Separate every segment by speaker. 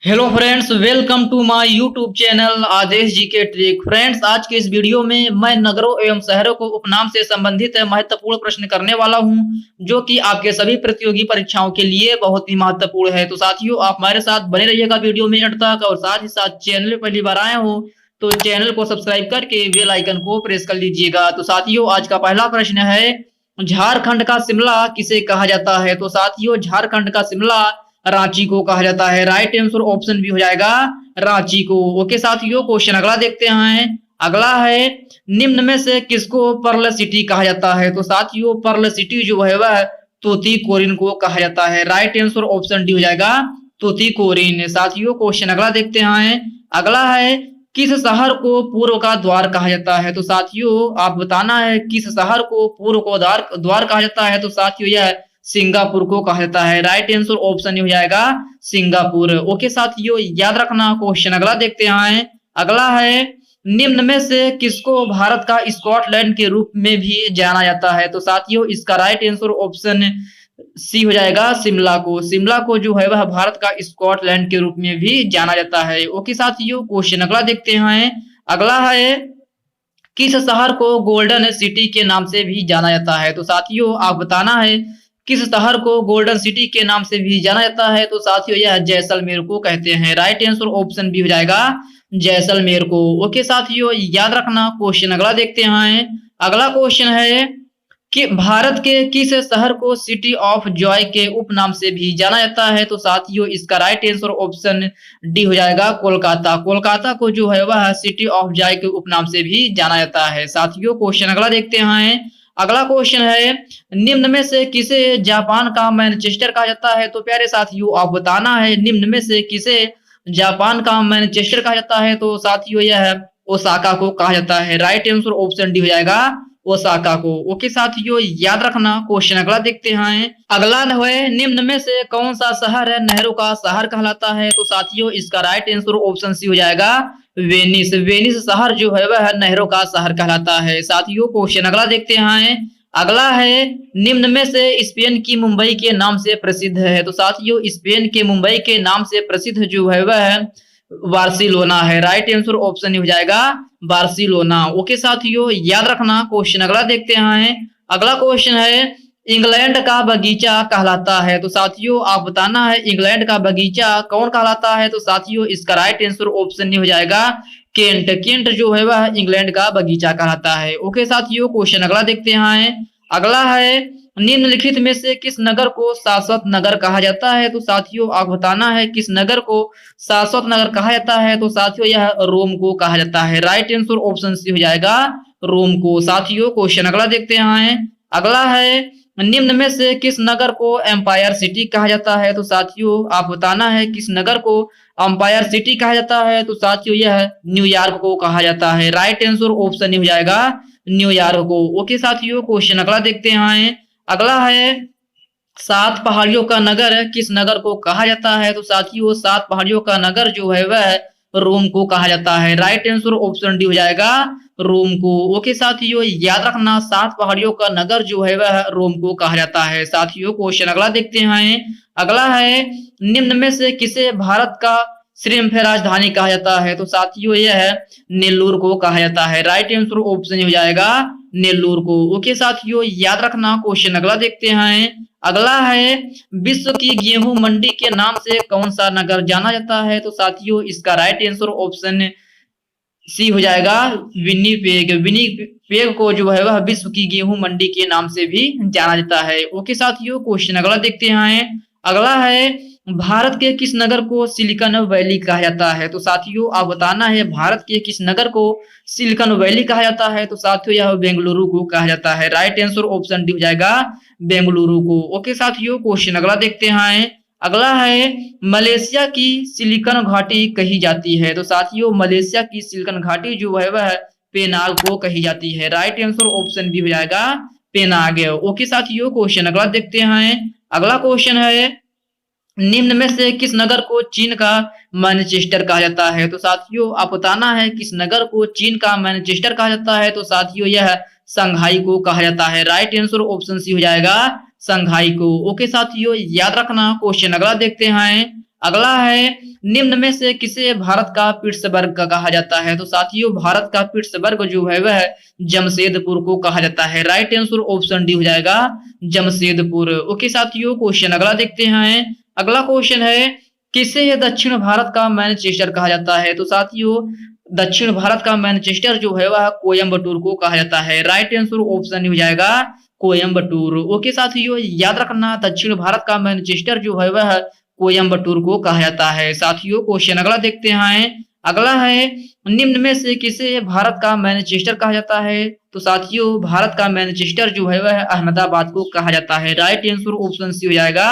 Speaker 1: Hello friends, welcome to my YouTube channel Adesh ji के trick. Friends, आज के इस वीडियो में मैं नगरों एवं शहरों को उपनाम से संबंधित महत्वपूर्ण प्रश्न करने वाला हूं, जो कि आपके सभी प्रतियोगी परीक्षाओं के लिए बहुत ही महत्वपूर्ण है। तो साथियों, आप हमारे साथ बने रहिएगा वीडियो में अंत तक, और साथ ही साथ चैनल में पहली बार आए हो तो चैनल को सब्सक्राइब करके बेल आइकन को प्रेस कर लीजिएगा। तो साथियों, आज का पहला प्रश्न है, झारखंड का शिमला किसे कहा जाता है? तो साथियों, झारखंड का शिमला रांची को कहा जाता है। राइट आंसर ऑप्शन भी हो जाएगा रांची को। ओके साथियों, क्वेश्चन अगला देखते हैं। अगला है, निम्न में से किसको पर्ल सिटी कहा जाता है? तो साथियों, पर्ल सिटी जो है वह तूतीकोरिन को कहा जाता है। राइट आंसर ऑप्शन डी हो जाएगा तूतीकोरिन। साथियों, क्वेश्चन अगला देखते हैं। अगला है, किस शहर को पूर्व का द्वार कहा जाता है? तो साथियों, आप बताना है किस शहर को पूर्व को द्वार कहा जाता है। तो साथियों, यह सिंगापुर को कहा जाता है। राइट आंसर ऑप्शन हो जाएगा सिंगापुर। ओके साथियों, याद रखना। क्वेश्चन अगला देखते हैं। अगला है, निम्न में से किसको भारत का स्कॉटलैंड के रूप में भी जाना जाता है? तो साथियों, इसका राइट आंसर ऑप्शन सी हो जाएगा शिमला को। शिमला को जो है वह भारत का स्कॉटलैंड के रूप में भी जाना जाता है। ओके साथियों, क्वेश्चन अगला देखते हैं। अगला है, किस शहर को गोल्डन सिटी के नाम से भी जाना जाता है? तो साथियों, आप बताना है किस शहर को गोल्डन सिटी के नाम से भी जाना जाता है। तो साथियों, यह जैसलमेर को कहते हैं। राइट आंसर ऑप्शन भी हो जाएगा जैसलमेर को। ओके साथियों, याद रखना। क्वेश्चन अगला देखते हैं। अगला क्वेश्चन है कि भारत के किस शहर को सिटी ऑफ जॉय के उपनाम से भी जाना जाता है? तो साथियों, इसका राइट आंसर ऑप्शन डी हो जाएगा कोलकाता। कोलकाता को जो है वह सिटी ऑफ जॉय के उपनाम से भी जाना जाता है। साथियों, क्वेश्चन अगला देखते हैं। अगला क्वेश्चन है, निम्न में से किसे जापान का मैनचेस्टर कहा जाता है? तो प्यारे साथियों, आप बताना है निम्न में से किसे जापान का मैनचेस्टर कहा जाता है। तो साथियों, यह ओसाका को कहा जाता है। राइट आंसर ऑप्शन डी हो जाएगा ओसाका को। ओके साथियों, याद रखना। क्वेश्चन अगला देखते हैं। अगला है, निम्न में से कौन सा शहर है नेहरू का शहर कहलाता है? तो साथियों, इसका राइट आंसर ऑप्शन सी हो जाएगा वेनिस। वेनिस शहर जो है वह नेहरू का शहर कहलाता है। साथियों, क्वेश्चन अगला देखते हैं। अगला है, निम्न में से स्पेन की मुंबई के नाम से प्रसिद्ध है? तो साथियों, स्पेन के मुंबई के नाम से प्रसिद्ध जो है वह बार्सिलोना है। राइट आंसर ऑप्शन हो जाएगा बार्सिलोना। ओके साथियों, याद रखना। क्वेश्चन अगला देखते हैं। अगला क्वेश्चन है, इंग्लैंड का बगीचा कहलाता है? तो साथियों, आप बताना है इंग्लैंड का बगीचा कौन कहलाता है। तो साथियों, इसका राइट आंसर ऑप्शन हो जाएगा केंट। केंट जो है वह इंग्लैंड का बगीचा कहलाता है। ओके साथियों, क्वेश्चन अगला देखते हैं। अगला है, निम्नलिखित में से किस नगर को शाश्वत नगर कहा जाता है? तो साथियों, आप बताना है किस नगर को शाश्वत नगर कहा जाता है। तो साथियों, यह रोम को कहा जाता है। राइट आंसर ऑप्शन सी हो जाएगा रोम को। साथियों, क्वेश्चन अगला देखते हैं। अगला है, निम्न में से किस नगर को एम्पायर सिटी कहा जाता है? तो साथियों, आप बताना है किस नगर को एम्पायर सिटी कहा जाता है। तो साथियों, यह न्यूयॉर्क को कहा जाता है। राइट आंसर ऑप्शन हो जाएगा न्यूयॉर्क को। ओके साथियों, क्वेश्चन अगला देखते हैं। अगला है, सात पहाड़ियों का नगर किस नगर को कहा जाता है? तो साथियों, सात पहाड़ियों का नगर जो है वह रोम को कहा जाता है। राइट आंसर ऑप्शन डी हो जाएगा रोम को। ओके साथियों, याद रखना, सात पहाड़ियों का नगर जो है वह रोम को कहा जाता है। साथियों, क्वेश्चन अगला देखते हैं। अगला है, निम्न में से किसे भारत का श्रृंखला राजधानी कहा जाता है? तो साथियों, यह नेल्लोर को कहा जाता है। राइट आंसर ऑप्शन हो जाएगा नेल्लोर को। ओके साथियों, याद रखना। क्वेश्चन अगला देखते हैं। अगला है, विश्व की गेहूं मंडी के नाम से कौन सा नगर जाना जाता है? तो साथियों, इसका राइट आंसर ऑप्शन सी हो जाएगा विनीपेग। विनीपेग को जो है वह विश्व की गेहूं मंडी के नाम से भी जाना जाता है। ओके साथियों, क्वेश्चन अगला देखते हैं। अगला है, भारत के किस नगर को सिलिकॉन वैली कहा जाता है? तो साथियों, आप बताना है भारत के किस नगर को सिलिकॉन वैली कहा जाता है। तो साथियों, यह बेंगलुरु को कहा जाता है। राइट आंसर ऑप्शन डी हो जाएगा बेंगलुरु को। ओके साथियों, क्वेश्चन अगला देखते हैं। अगला है, मलेशिया की सिलिकॉन घाटी कही जाती है? तो साथियों, मलेशिया की सिलिकॉन घाटी जो है वह पेनाग को कही जाती है। राइट आंसर ऑप्शन भी हो जाएगा पेनाग। ओके साथियों, क्वेश्चन अगला देखते हैं। अगला क्वेश्चन है, निम्न में से किस नगर को चीन का मैनचेस्टर कहा जाता है? तो साथियों, आप बताना है किस नगर को चीन का मैनचेस्टर कहा जाता है। तो साथियों, यह संघाई को कहा जाता है। राइट आंसर ऑप्शन सी हो जाएगा संघाई को। ओके साथियों, याद रखना। क्वेश्चन अगला देखते हैं। अगला है निम्न में से किसे भारत का पिट्सबर्ग का कहा जाता है? तो साथियों भारत का पिट्सबर्ग जो है वह जमशेदपुर को कहा जाता है। राइट आंसर ऑप्शन डी हो जाएगा जमशेदपुर। ओके साथियों, क्वेश्चन अगला देखते हैं। अगला क्वेश्चन है किसे दक्षिण भारत का मैनचेस्टर कहा जाता है? तो साथियों दक्षिण भारत का मैनचेस्टर जो है वह कोयम्बटूर को कहा जाता है। राइट आंसर ऑप्शन हो जाएगा कोयम्बटूर। ओके साथियों, याद रखना दक्षिण भारत का मैनचेस्टर जो है वह कोयम्बटूर को कहा जाता है। साथियों क्वेश्चन अगला देखते हैं। अगला है निम्न में से किसे भारत का मैनचेस्टर कहा जाता है? तो साथियों भारत का मैनचेस्टर जो है वह अहमदाबाद को कहा जाता है। राइट आंसर ऑप्शन सी हो जाएगा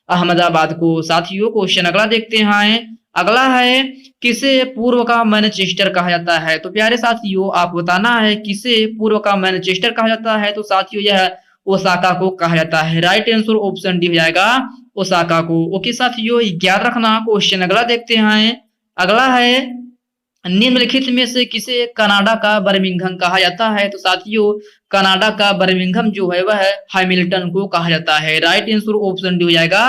Speaker 1: अहमदाबाद को। साथियों क्वेश्चन अगला देखते हैं। अगला है किसे पूर्व का मैनचेस्टर कहा जाता है? तो प्यारे साथियों आप बताना है किसे पूर्व का मैनचेस्टर कहा जाता है? तो साथियों यह ओसाका को कहा जाता है। राइट आंसर ऑप्शन डी हो जाएगा ओसाका को। ओके साथियों याद रखना। क्वेश्चन अगला देखते हैं। अगला है निम्नलिखित में से किसे कनाडा का बर्मिंघम कहा जाता है? तो साथियों कनाडा का बर्मिंघम जो है वह हैमिल्टन को कहा जाता है। राइट आंसर ऑप्शन डी हो जाएगा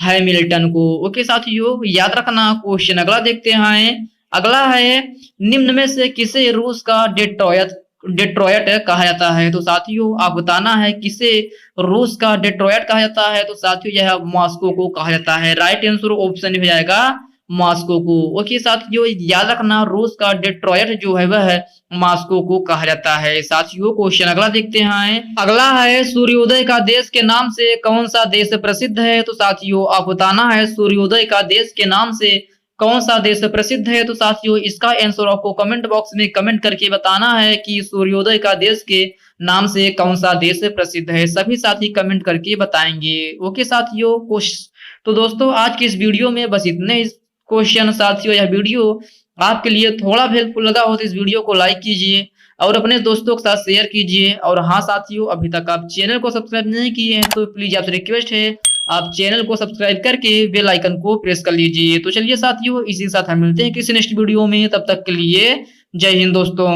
Speaker 1: हैमिल्टन को। ओके साथियों याद रखना। क्वेश्चन अगला देखते हैं। अगला है निम्न में से किसे रूस का डेट्रॉयट कहा जाता है? तो साथियों आप बताना है किसे रूस का डेट्रॉयट कहा जाता है? तो साथियों यह मॉस्को को कहा जाता है। राइट आंसर ऑप्शन हो जाएगा मॉस्को को। ओके साथियों याद रखना रूस का डेट्रॉयट जो है वह मॉस्को को कहा जाता है। साथियों क्वेश्चन अगला देखते हैं। अगला है सूर्योदय का देश के नाम से कौन सा देश प्रसिद्ध है? तो साथियों आप बताना है सूर्योदय का देश के नाम से कौन सा देश प्रसिद्ध है? तो साथियों इसका आंसर आपको कमेंट बॉक्स में कमेंट करके बताना है कि सूर्योदय का देश के नाम से कौन सा देश प्रसिद्ध है। सभी साथी कमेंट करके बताएंगे। ओके साथियों तो दोस्तों आज की इस वीडियो में बस इतने ही क्वेश्चन। साथियों यह वीडियो आपके लिए थोड़ा हेल्पफुल लगा हो तो इस वीडियो को लाइक कीजिए और अपने दोस्तों के साथ शेयर कीजिए। और हाँ साथियों अभी तक आप चैनल को सब्सक्राइब नहीं किए हैं तो प्लीज आपसे रिक्वेस्ट है आप चैनल को सब्सक्राइब करके बेल आइकन को प्रेस कर लीजिए। तो चलिए साथियों इसी के साथ हम मिलते हैं किसी नेक्स्ट वीडियो में। तब तक के लिए जय हिंद दोस्तों।